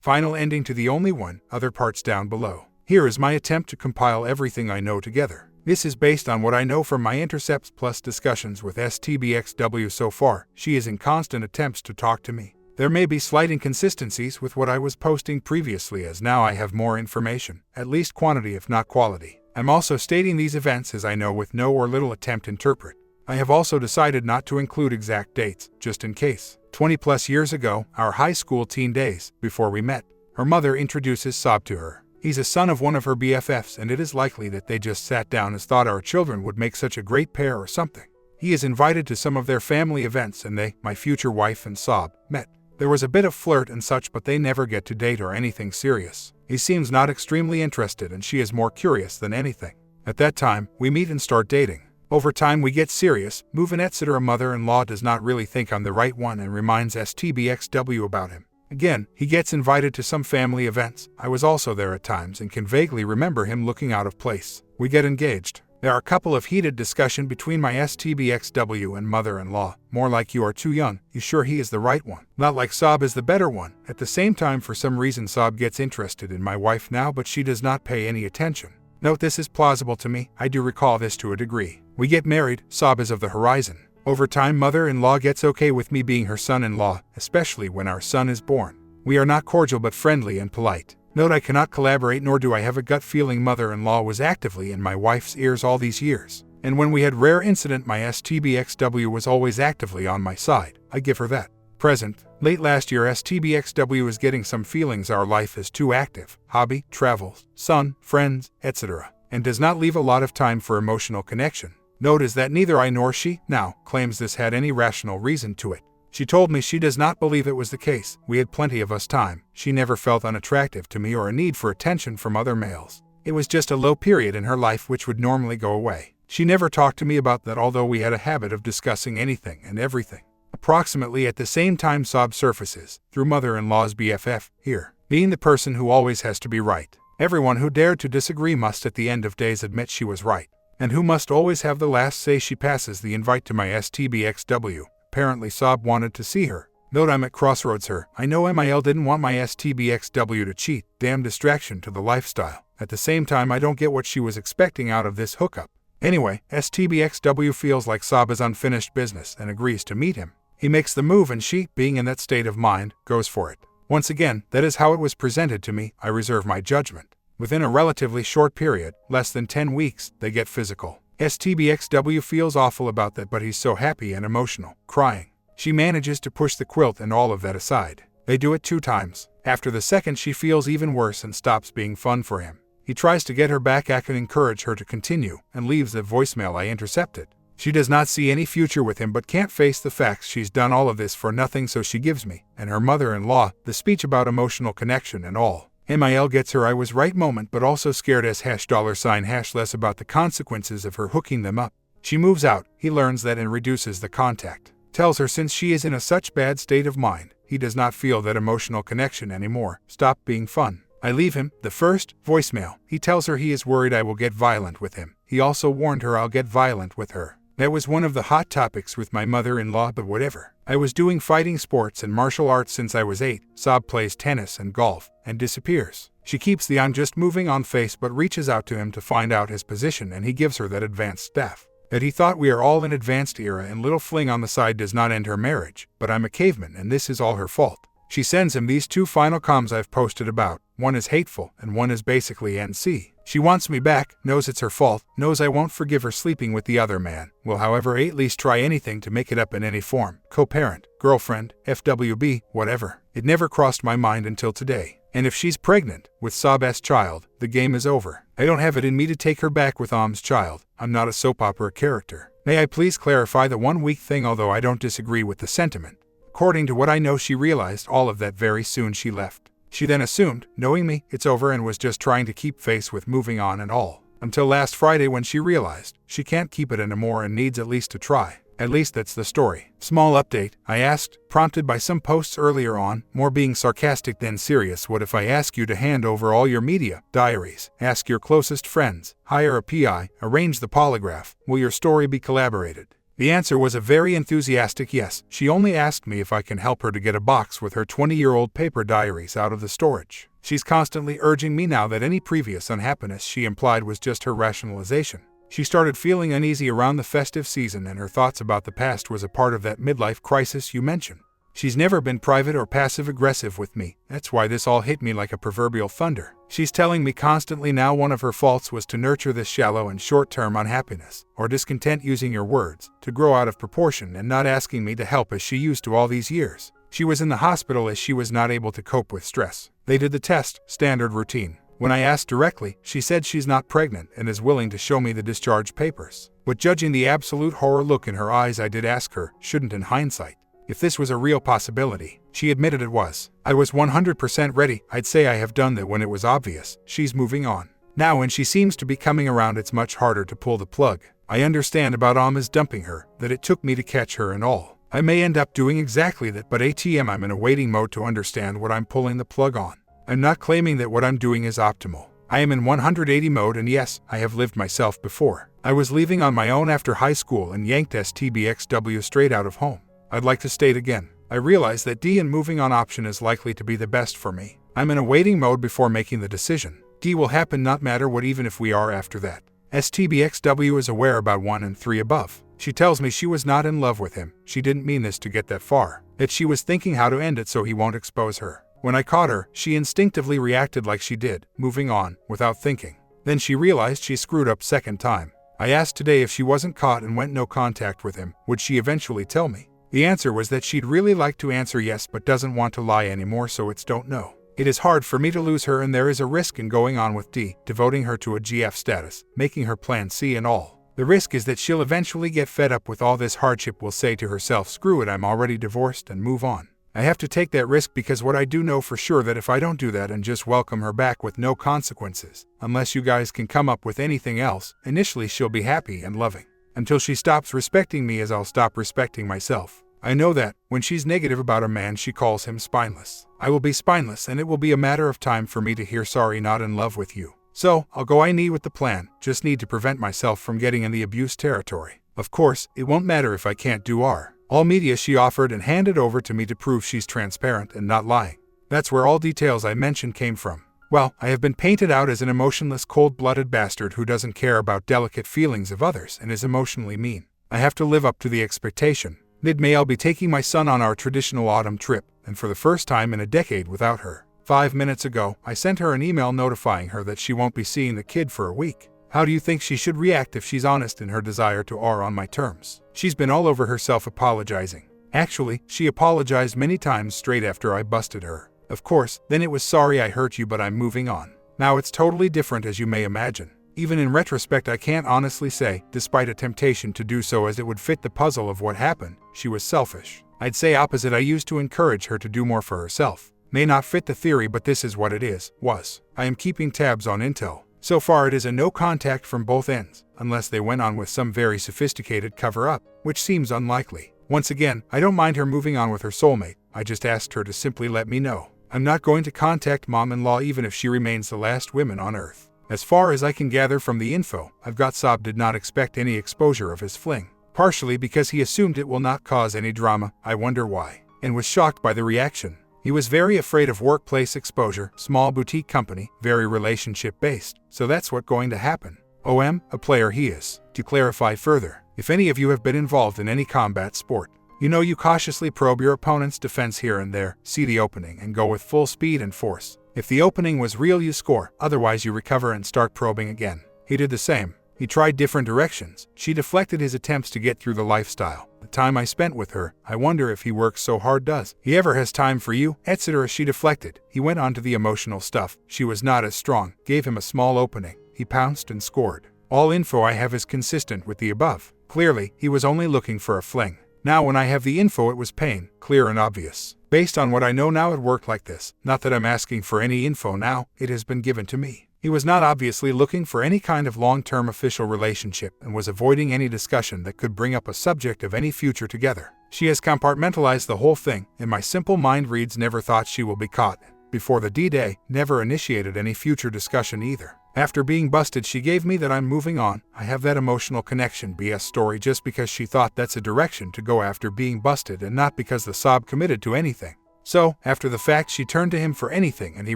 Final ending to the only one, other parts down below. Here is my attempt to compile everything I know together. This is based on what I know from my intercepts plus discussions with STBXW so far. She is in constant attempts to talk to me. There may be slight inconsistencies with what I was posting previously, as now I have more information, at least quantity if not quality. I'm also stating these events as I know with no or little attempt to interpret. I have also decided not to include exact dates, just in case. 20 plus years ago, our high school teen days, before we met, her mother introduces Sob to her. He's a son of one of her BFFs, and it is likely that they just sat down and thought our children would make such a great pair or something. He is invited to some of their family events and they, my future wife and Sob, met. There was a bit of flirt and such, but they never get to date or anything serious. He seems not extremely interested and she is more curious than anything. At that time, we meet and start dating. Over time we get serious, move in etc. Mother-in-law does not really think I'm the right one and reminds STBXW about him. Again, he gets invited to some family events. I was also there at times and can vaguely remember him looking out of place. We get engaged. There are a couple of heated discussion between my STBXW and mother-in-law. More like, you are too young, you sure he is the right one? Not like Sob is the better one. At the same time, for some reason Sob gets interested in my wife now, but she does not pay any attention. Note, this is plausible to me. I do recall this to a degree. We get married. Sob is of the horizon. Over time, mother-in-law gets okay with me being her son-in-law, especially when our son is born. We are not cordial but friendly and polite. Note, I cannot collaborate, nor do I have a gut feeling mother-in-law was actively in my wife's ears all these years. And when we had rare incident, my STBXW was always actively on my side. I give her that. Present. Late last year, STBXW is getting some feelings our life is too active. Hobby, travels, son, friends, etc. And does not leave a lot of time for emotional connection. Note is that neither I nor she, now, claims this had any rational reason to it. She told me she does not believe it was the case. We had plenty of us time. She never felt unattractive to me or a need for attention from other males. It was just a low period in her life which would normally go away. She never talked to me about that, although we had a habit of discussing anything and everything. Approximately at the same time, Sob surfaces, through mother-in-law's BFF, here, being the person who always has to be right. Everyone who dared to disagree must at the end of days admit she was right. And who must always have the last say. She passes the invite to my STBXW. Apparently Sob wanted to see her. Note, I'm at crossroads her. I know MIL didn't want my STBXW to cheat. Damn distraction to the lifestyle. At the same time, I don't get what she was expecting out of this hookup. Anyway, STBXW feels like Sob is unfinished business and agrees to meet him. He makes the move and she, being in that state of mind, goes for it. Once again, that is how it was presented to me. I reserve my judgment. Within a relatively short period, less than 10 weeks, they get physical. STBXW feels awful about that, but he's so happy and emotional, crying. She manages to push the quilt and all of that aside. They do it 2 times. After the second, she feels even worse and stops being fun for him. He tries to get her back. I can encourage her to continue and leaves the voicemail I intercepted. She does not see any future with him but can't face the facts she's done all of this for nothing, so she gives me, and her mother-in-law, the speech about emotional connection and all. MIL gets her I was right moment, but also scared as $$ less about the consequences of her hooking them up. She moves out. He learns that and reduces the contact. Tells her since she is in a such bad state of mind, he does not feel that emotional connection anymore. Stop being fun. I leave him. The first voicemail. He tells her he is worried I will get violent with him. He also warned her I'll get violent with her. That was one of the hot topics with my mother-in-law, but whatever. I was doing fighting sports and martial arts since I was 8. Sob plays tennis and golf, and disappears. She keeps the I'm just moving on face but reaches out to him to find out his position, and he gives her that advanced staff. That he thought we are all in advanced era, and little fling on the side does not end her marriage, but I'm a caveman and this is all her fault. She sends him these 2 final comms I've posted about. One is hateful and one is basically NC. She wants me back, knows it's her fault, knows I won't forgive her sleeping with the other man, will however at least try anything to make it up in any form. Co-parent, girlfriend, FWB, whatever. It never crossed my mind until today. And if she's pregnant with Sob's child, the game is over. I don't have it in me to take her back with Om's child. I'm not a soap opera character. May I please clarify the 1 week thing, although I don't disagree with the sentiment. According to what I know, she realized all of that very soon she left. She then assumed, knowing me, it's over and was just trying to keep face with moving on and all. Until last Friday when she realized she can't keep it anymore and needs at least to try. At least that's the story. Small update, I asked, prompted by some posts earlier on, more being sarcastic than serious. What if I ask you to hand over all your media, diaries, ask your closest friends, hire a PI, arrange the polygraph? Will your story be collaborated? The answer was a very enthusiastic yes. She only asked me if I can help her to get a box with her 20-year-old paper diaries out of the storage. She's constantly urging me now that any previous unhappiness she implied was just her rationalization. She started feeling uneasy around the festive season, and her thoughts about the past was a part of that midlife crisis you mentioned. She's never been private or passive-aggressive with me. That's why this all hit me like a proverbial thunder. She's telling me constantly now one of her faults was to nurture this shallow and short-term unhappiness, or discontent, using your words, to grow out of proportion, and not asking me to help as she used to all these years. She was in the hospital as she was not able to cope with stress. They did the test, standard routine. When I asked directly, she said she's not pregnant and is willing to show me the discharge papers. But judging the absolute horror look in her eyes, I did ask her, shouldn't in hindsight, if this was a real possibility. She admitted it was. I was 100% ready. I'd say I have done that when it was obvious. She's moving on. Now when she seems to be coming around, it's much harder to pull the plug. I understand about Alma's dumping her, that it took me to catch her and all. I may end up doing exactly that, but I'm in a waiting mode to understand what I'm pulling the plug on. I'm not claiming that what I'm doing is optimal. I am in 180 mode, and yes, I have lived myself before. I was leaving on my own after high school and yanked STBXW straight out of home. I'd like to state again, I realize that D and moving on option is likely to be the best for me. I'm in a waiting mode before making the decision. D will happen not matter what, even if we are after that. STBXW is aware about 1 and 3 above. She tells me she was not in love with him. She didn't mean this to get that far. That she was thinking how to end it so he won't expose her. When I caught her, she instinctively reacted like she did, moving on, without thinking. Then she realized she screwed up second time. I asked today if she wasn't caught and went no contact with him, would she eventually tell me? The answer was that she'd really like to answer yes, but doesn't want to lie anymore, so it's don't know. It is hard for me to lose her, and there is a risk in going on with D, devoting her to a GF status, making her plan C and all. The risk is that she'll eventually get fed up with all this hardship, will say to herself, screw it, I'm already divorced, and move on. I have to take that risk because what I do know for sure that if I don't do that and just welcome her back with no consequences, unless you guys can come up with anything else, initially she'll be happy and loving. Until she stops respecting me as I'll stop respecting myself. I know that, when she's negative about a man, she calls him spineless. I will be spineless, and it will be a matter of time for me to hear sorry, not in love with you. So, I'll go I need with the plan, just need to prevent myself from getting in the abuse territory. Of course, it won't matter if I can't do all media she offered and handed over to me to prove she's transparent and not lying. That's where all details I mentioned came from. Well, I have been painted out as an emotionless, cold-blooded bastard who doesn't care about delicate feelings of others and is emotionally mean. I have to live up to the expectation. Mid-May I'll be taking my son on our traditional autumn trip, and for the first time in a decade without her. 5 minutes ago, I sent her an email notifying her that she won't be seeing the kid for a week. How do you think she should react if she's honest in her desire to on my terms? She's been all over herself apologizing. Actually, she apologized many times straight after I busted her. Of course, then it was sorry I hurt you, but I'm moving on. Now it's totally different, as you may imagine. Even in retrospect, I can't honestly say, despite a temptation to do so as it would fit the puzzle of what happened, she was selfish. I'd say opposite. I used to encourage her to do more for herself. May not fit the theory, but this is what it was. I am keeping tabs on intel. So far it is a no contact from both ends, unless they went on with some very sophisticated cover-up, which seems unlikely. Once again, I don't mind her moving on with her soulmate. I just asked her to simply let me know. I'm not going to contact mom-in-law even if she remains the last woman on earth. As far as I can gather from the info I've got, Saab did not expect any exposure of his fling. Partially because he assumed it will not cause any drama, I wonder why, and was shocked by the reaction. He was very afraid of workplace exposure, small boutique company, very relationship-based, so that's what's going to happen. A player he is. To clarify further, if any of you have been involved in any combat sport, you know you cautiously probe your opponent's defense here and there, see the opening, and go with full speed and force. If the opening was real, you score, otherwise you recover and start probing again. He did the same. He tried different directions. She deflected his attempts to get through the lifestyle. The time I spent with her, I wonder if he works so hard does he ever has time for you, etc. She deflected. He went on to the emotional stuff. She was not as strong, gave him a small opening. He pounced and scored. All info I have is consistent with the above. Clearly, he was only looking for a fling. Now when I have the info, it was pain, clear and obvious. Based on what I know now, it worked like this. Not that I'm asking for any info now, it has been given to me. He was not obviously looking for any kind of long-term official relationship and was avoiding any discussion that could bring up a subject of any future together. She has compartmentalized the whole thing, and my simple mind reads never thought she will be caught. Before the D-Day, never initiated any future discussion either. After being busted, she gave me that I'm moving on. I have that emotional connection BS story just because she thought that's a direction to go after being busted and not because the sob committed to anything. So, after the fact, she turned to him for anything and he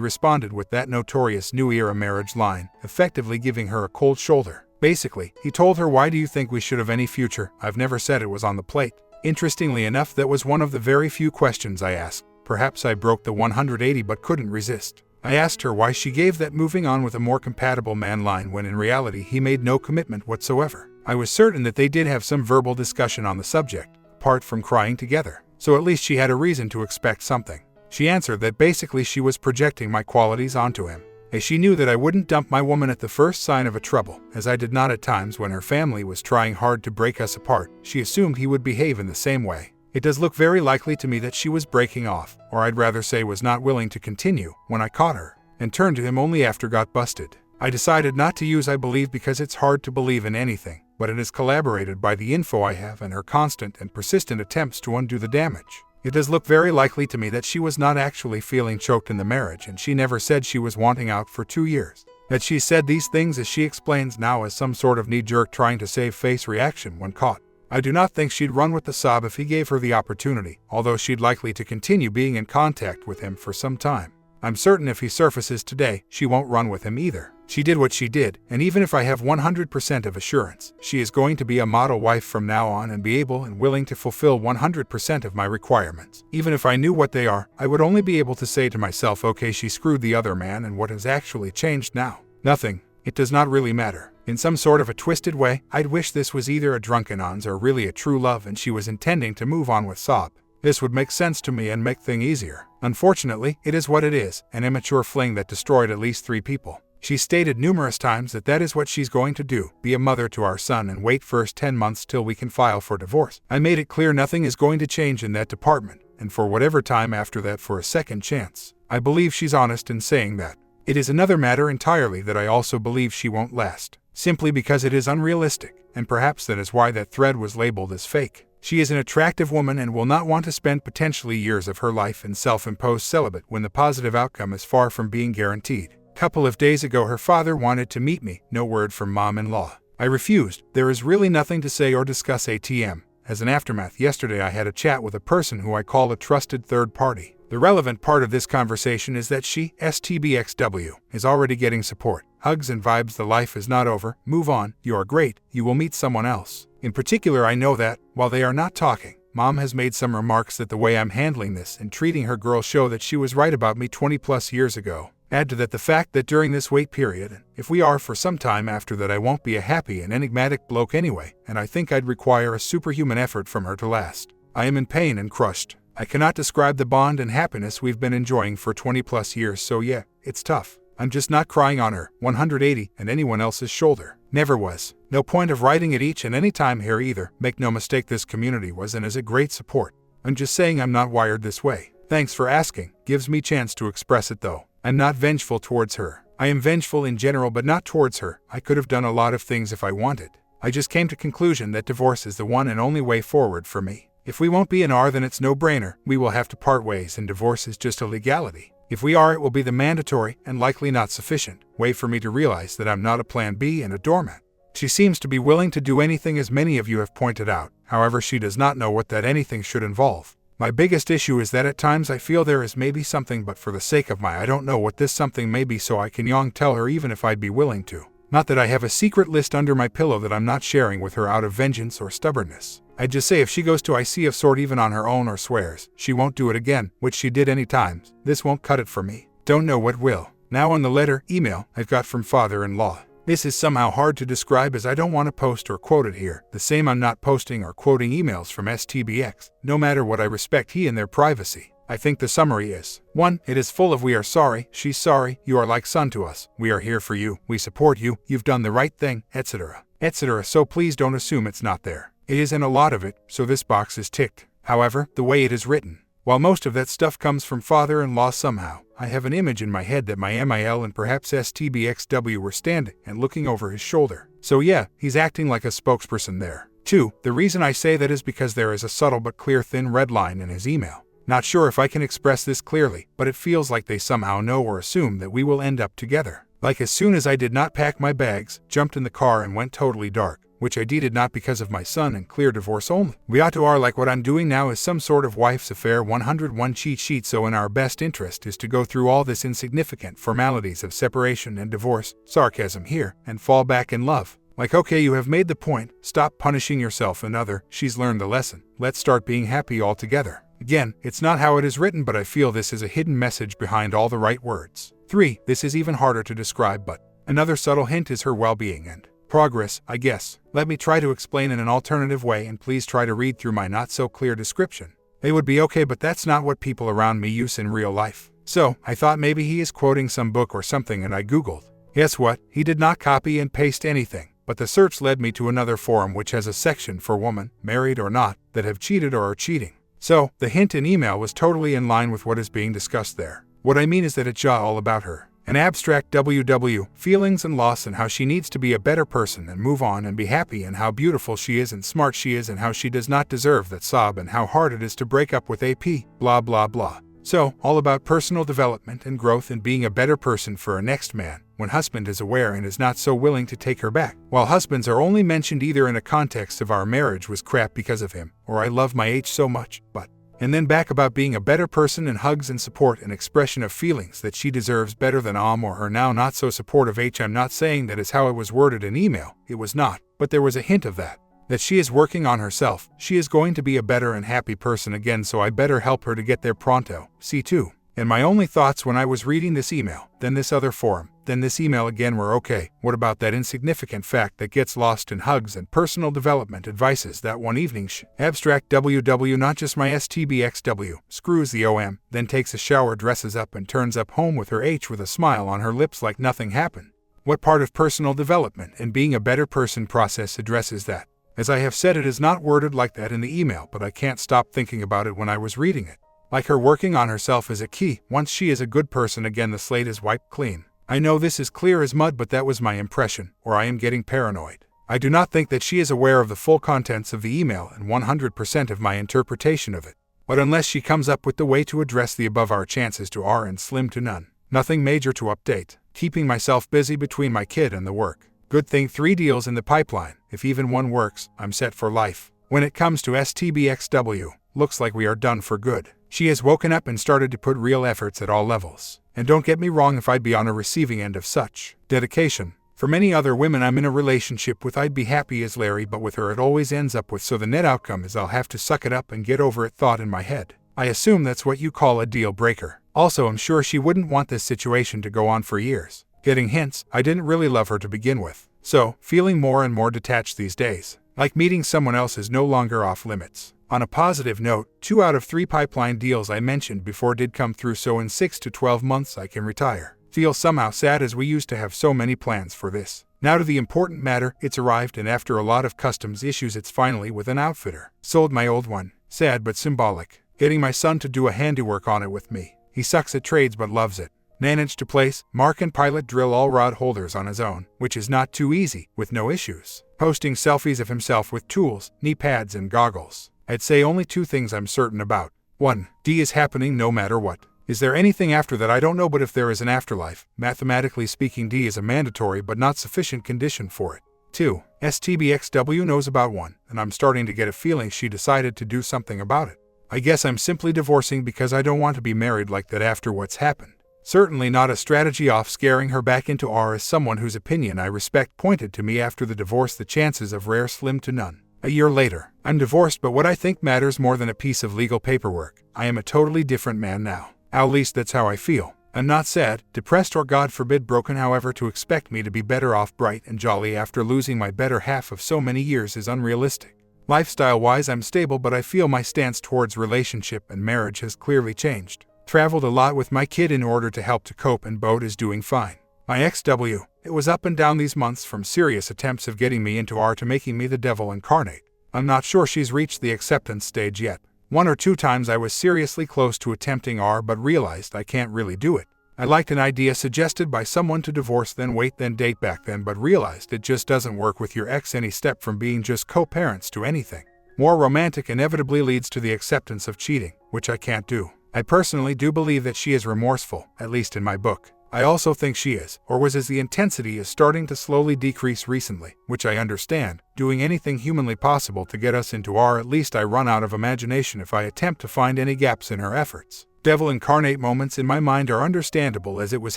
responded with that notorious new era marriage line, effectively giving her a cold shoulder. Basically, he told her, why do you think we should have any future? I've never said it was on the plate. Interestingly enough, that was one of the very few questions I asked. Perhaps I broke the 180 but couldn't resist. I asked her why she gave that moving on with a more compatible man line when in reality he made no commitment whatsoever. I was certain that they did have some verbal discussion on the subject, apart from crying together. So at least she had a reason to expect something. She answered that basically she was projecting my qualities onto him, as she knew that I wouldn't dump my woman at the first sign of a trouble, as I did not at times when her family was trying hard to break us apart. She assumed he would behave in the same way. It does look very likely to me that she was breaking off, or I'd rather say was not willing to continue, when I caught her, and turned to him only after got busted. I decided not to use I believe because it's hard to believe in anything, but it is collaborated by the info I have and her constant and persistent attempts to undo the damage. It does look very likely to me that she was not actually feeling choked in the marriage, and she never said she was wanting out for 2 years. That she said these things, as she explains now, as some sort of knee-jerk trying to save face reaction when caught. I do not think she'd run with the sob if he gave her the opportunity, although she'd likely to continue being in contact with him for some time. I'm certain if he surfaces today, she won't run with him either. She did what she did, and even if I have 100% of assurance, she is going to be a model wife from now on and be able and willing to fulfill 100% of my requirements. Even if I knew what they are, I would only be able to say to myself, okay, she screwed the other man, and what has actually changed now? Nothing. It does not really matter. In some sort of a twisted way, I'd wish this was either a drunken ons or really a true love and she was intending to move on with sob. This would make sense to me and make things easier. Unfortunately, it is what it is, an immature fling that destroyed at least 3 people. She stated numerous times that that is what she's going to do, be a mother to our son and wait first 10 months till we can file for divorce. I made it clear nothing is going to change in that department, and for whatever time after that for a second chance. I believe she's honest in saying that. It is another matter entirely that I also believe she won't last, simply because it is unrealistic, and perhaps that is why that thread was labeled as fake. She is an attractive woman and will not want to spend potentially years of her life in self-imposed celibate when the positive outcome is far from being guaranteed. Couple of days ago her father wanted to meet me, no word from mom-in-law. I refused. There is really nothing to say or discuss ATM. As an aftermath, yesterday I had a chat with a person who I call a trusted third party. The relevant part of this conversation is that she, STBXW, is already getting support. Hugs and vibes, the life is not over, move on, you are great, you will meet someone else. In particular, I know that, while they are not talking, Mom has made some remarks that the way I'm handling this and treating her girl show that she was right about me 20 plus years ago. Add to that the fact that during this wait period, if we are for some time after that, I won't be a happy and enigmatic bloke anyway, and I think I'd require a superhuman effort from her to last. I am in pain and crushed. I cannot describe the bond and happiness we've been enjoying for 20 plus years, so yeah, it's tough. I'm just not crying on her, 180, and anyone else's shoulder. Never was. No point of writing it each and any time here either. Make no mistake, this community was and is a great support. I'm just saying I'm not wired this way. Thanks for asking. Gives me chance to express it though. I'm not vengeful towards her. I am vengeful in general but not towards her. I could have done a lot of things if I wanted. I just came to conclusion that divorce is the one and only way forward for me. If we won't be an R, then it's no-brainer. We will have to part ways and divorce is just a legality. If we are, it will be the mandatory, and likely not sufficient, way for me to realize that I'm not a plan B and a doormat. She seems to be willing to do anything, as many of you have pointed out. However, she does not know what that anything should involve. My biggest issue is that at times I feel there is maybe something, but for the sake of I don't know what this something may be, so I can tell her even if I'd be willing to. Not that I have a secret list under my pillow that I'm not sharing with her out of vengeance or stubbornness. I'd just say if she goes to IC of sort even on her own or swears she won't do it again, which she did any times, this won't cut it for me. Don't know what will. Now on the email I've got from father-in-law. This is somehow hard to describe as I don't want to post or quote it here. The same, I'm not posting or quoting emails from STBX, no matter what. I respect he and their privacy. I think the summary is 1. It is full of we are sorry, she's sorry, you are like son to us, we are here for you, we support you, you've done the right thing, etc. etc. So please don't assume it's not there. It is in a lot of it, so this box is ticked. However, the way it is written, while most of that stuff comes from father-in-law somehow, I have an image in my head that my MIL and perhaps STBXW were standing and looking over his shoulder. So yeah, he's acting like a spokesperson there. 2. The reason I say that is because there is a subtle but clear thin red line in his email. Not sure if I can express this clearly, but it feels like they somehow know or assume that we will end up together. Like as soon as I did not pack my bags, jumped in the car and went totally dark, which I did not because of my son and clear divorce only. We ought to are like what I'm doing now is some sort of wife's affair 101 cheat sheet, so in our best interest is to go through all this insignificant formalities of separation and divorce, sarcasm here, and fall back in love. Like okay, you have made the point, stop punishing yourself and other, she's learned the lesson, let's start being happy all together. Again, it's not how it is written, but I feel this is a hidden message behind all the right words. 3. This is even harder to describe, but another subtle hint is her well-being and progress, I guess. Let me try to explain in an alternative way, and please try to read through my not-so-clear description. They would be okay, but that's not what people around me use in real life. So, I thought maybe he is quoting some book or something, and I googled. Guess what? He did not copy and paste anything, but the search led me to another forum which has a section for women, married or not, that have cheated or are cheating. So, the hint in email was totally in line with what is being discussed there. What I mean is that it's all about her. An abstract WW, feelings and loss, and how she needs to be a better person and move on and be happy, and how beautiful she is and smart she is, and how she does not deserve that sob, and how hard it is to break up with AP, blah blah blah. So, all about personal development and growth and being a better person for a next man, when husband is aware and is not so willing to take her back. While husbands are only mentioned either in a context of our marriage was crap because of him, or I love my H so much, but and then back about being a better person and hugs and support and expression of feelings that she deserves better than or her now not so supportive H. I'm not saying that is how it was worded in email, it was not, but there was a hint of that she is working on herself, she is going to be a better and happy person again, so I better help her to get there pronto. C2. And my only thoughts when I was reading this email, then this other forum, then this email again were okay, what about that insignificant fact that gets lost in hugs and personal development advices that one evening abstract WW, not just my STBXW, screws the OM, then takes a shower, dresses up and turns up home with her H with a smile on her lips like nothing happened. What part of personal development and being a better person process addresses that? As I have said, it is not worded like that in the email, but I can't stop thinking about it when I was reading it. Like her working on herself is a key. Once she is a good person again, the slate is wiped clean. I know this is clear as mud, but that was my impression, or I am getting paranoid. I do not think that she is aware of the full contents of the email and 100% of my interpretation of it. But unless she comes up with the way to address the above, our chances to are and slim to none. Nothing major to update. Keeping myself busy between my kid and the work. Good thing 3 deals in the pipeline. If even one works, I'm set for life. When it comes to STBXW, looks like we are done for good. She has woken up and started to put real efforts at all levels. And don't get me wrong, if I'd be on a receiving end of such dedication. For many other women I'm in a relationship with, I'd be happy as Larry, but with her it always ends up with, so the net outcome is I'll have to suck it up and get over it thought in my head. I assume that's what you call a deal breaker. Also, I'm sure she wouldn't want this situation to go on for years. Getting hints, I didn't really love her to begin with. So, feeling more and more detached these days. Like meeting someone else is no longer off limits. On a positive note, 2 out of 3 pipeline deals I mentioned before did come through, so in 6 to 12 months I can retire. Feel somehow sad as we used to have so many plans for this. Now to the important matter, it's arrived, and after a lot of customs issues it's finally with an outfitter. Sold my old one. Sad but symbolic. Getting my son to do a handiwork on it with me. He sucks at trades but loves it. Managed to place, mark and pilot drill all rod holders on his own, which is not too easy, with no issues. Posting selfies of himself with tools, knee pads and goggles. I'd say only 2 things I'm certain about. 1. D is happening no matter what. Is there anything after that? I don't know, but if there is an afterlife, mathematically speaking D is a mandatory but not sufficient condition for it. 2. STBXW knows about 1, and I'm starting to get a feeling she decided to do something about it. I guess I'm simply divorcing because I don't want to be married like that after what's happened. Certainly not a strategy off scaring her back into R as someone whose opinion I respect pointed to me after the divorce, the chances of rare slim to none. A year later, I'm divorced, but what I think matters more than a piece of legal paperwork, I am a totally different man now. At least that's how I feel. I'm not sad, depressed, or God forbid broken. However, to expect me to be better off bright and jolly after losing my better half of so many years is unrealistic. Lifestyle-wise I'm stable, but I feel my stance towards relationship and marriage has clearly changed. Traveled a lot with my kid in order to help to cope, and Boat is doing fine. My XW, it was up and down these months, from serious attempts of getting me into R to making me the devil incarnate. I'm not sure she's reached the acceptance stage yet. 1 or 2 times I was seriously close to attempting R but realized I can't really do it. I liked an idea suggested by someone to divorce then wait then date back then, but realized it just doesn't work with your ex any step from being just co-parents to anything. More romantic inevitably leads to the acceptance of cheating, which I can't do. I personally do believe that she is remorseful, at least in my book. I also think she is, or was, as the intensity is starting to slowly decrease recently, which I understand, doing anything humanly possible to get us into R. At least I run out of imagination if I attempt to find any gaps in her efforts. Devil incarnate moments in my mind are understandable, as it was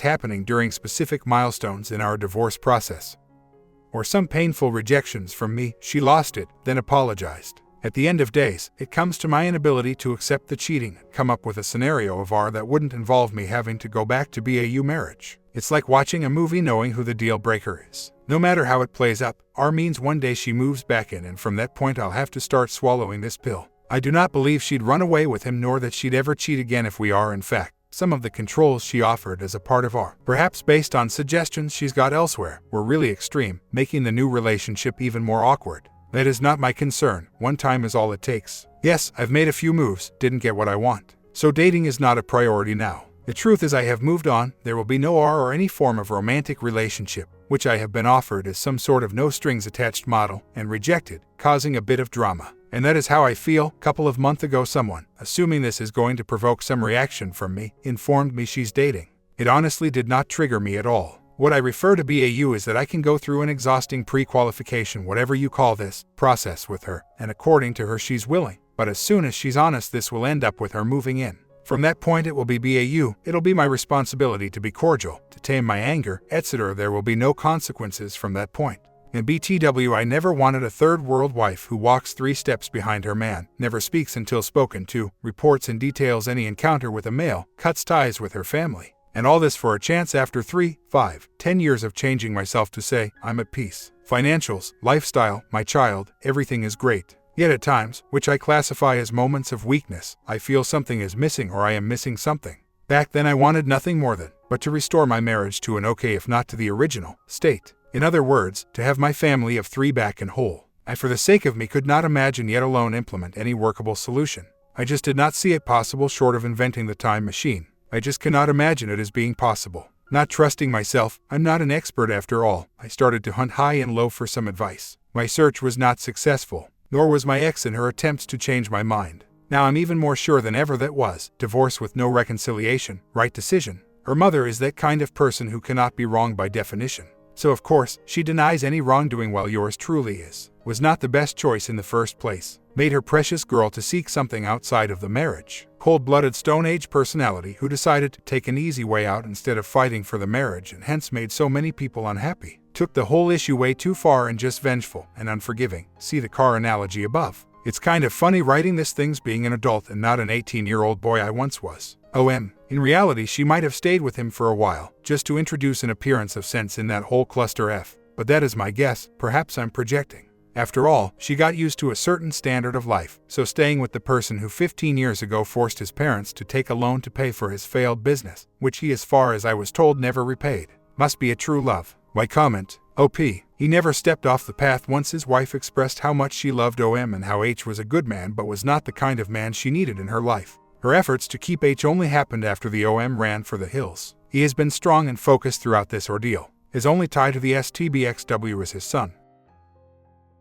happening during specific milestones in our divorce process. Or some painful rejections from me. She lost it, then apologized. At the end of days, it comes to my inability to accept the cheating and come up with a scenario of R that wouldn't involve me having to go back to BAU marriage. It's like watching a movie knowing who the deal breaker is. No matter how it plays up, R means one day she moves back in, and from that point I'll have to start swallowing this pill. I do not believe she'd run away with him, nor that she'd ever cheat again if we are, in fact, some of the controls she offered as a part of R, perhaps based on suggestions she's got elsewhere, were really extreme, making the new relationship even more awkward. That is not my concern. One time is all it takes. Yes, I've made a few moves, didn't get what I want. So dating is not a priority now. The truth is I have moved on. There will be no R or any form of romantic relationship, which I have been offered as some sort of no-strings-attached model, and rejected, causing a bit of drama. And that is how I feel. Couple of months ago someone, assuming this is going to provoke some reaction from me, informed me she's dating. It honestly did not trigger me at all. What I refer to BAU is that I can go through an exhausting pre-qualification, whatever you call this, process with her, and according to her she's willing. But as soon as she's honest, this will end up with her moving in. From that point it will be BAU. It'll be my responsibility to be cordial, to tame my anger, etc. There will be no consequences from that point. In BTW, I never wanted a third world wife who walks 3 steps behind her man, never speaks until spoken to, reports and details any encounter with a male, cuts ties with her family. And all this for a chance after 3, 5, 10 years of changing myself to say, I'm at peace. Financials, lifestyle, my child, everything is great. Yet at times, which I classify as moments of weakness, I feel something is missing, or I am missing something. Back then I wanted nothing more than, but to restore my marriage to an okay, if not to the original, state. In other words, to have my family of 3 back and whole. I, for the sake of me, could not imagine, yet alone implement, any workable solution. I just did not see it possible, short of inventing the time machine. I just cannot imagine it as being possible. Not trusting myself, I'm not an expert after all. I started to hunt high and low for some advice. My search was not successful, nor was my ex in her attempts to change my mind. Now I'm even more sure than ever that divorce with no reconciliation, right decision. Her mother is that kind of person who cannot be wrong by definition. So of course, she denies any wrongdoing, while yours truly was not the best choice in the first place. Made her precious girl to seek something outside of the marriage. Cold-blooded Stone Age personality who decided to take an easy way out instead of fighting for the marriage, and hence made so many people unhappy. Took the whole issue way too far and just vengeful and unforgiving. See the car analogy above. It's kind of funny writing this things being an adult and not an 18-year-old boy I once was. In reality she might have stayed with him for a while, just to introduce an appearance of sense in that whole cluster F. But that is my guess, perhaps I'm projecting. After all, she got used to a certain standard of life, so staying with the person who 15 years ago forced his parents to take a loan to pay for his failed business, which he, as far as I was told, never repaid, must be a true love. Why comment? OP. He never stepped off the path once his wife expressed how much she loved OM and how H was a good man but was not the kind of man she needed in her life. Her efforts to keep H only happened after the OM ran for the hills. He has been strong and focused throughout this ordeal. His only tie to the STBXW is his son.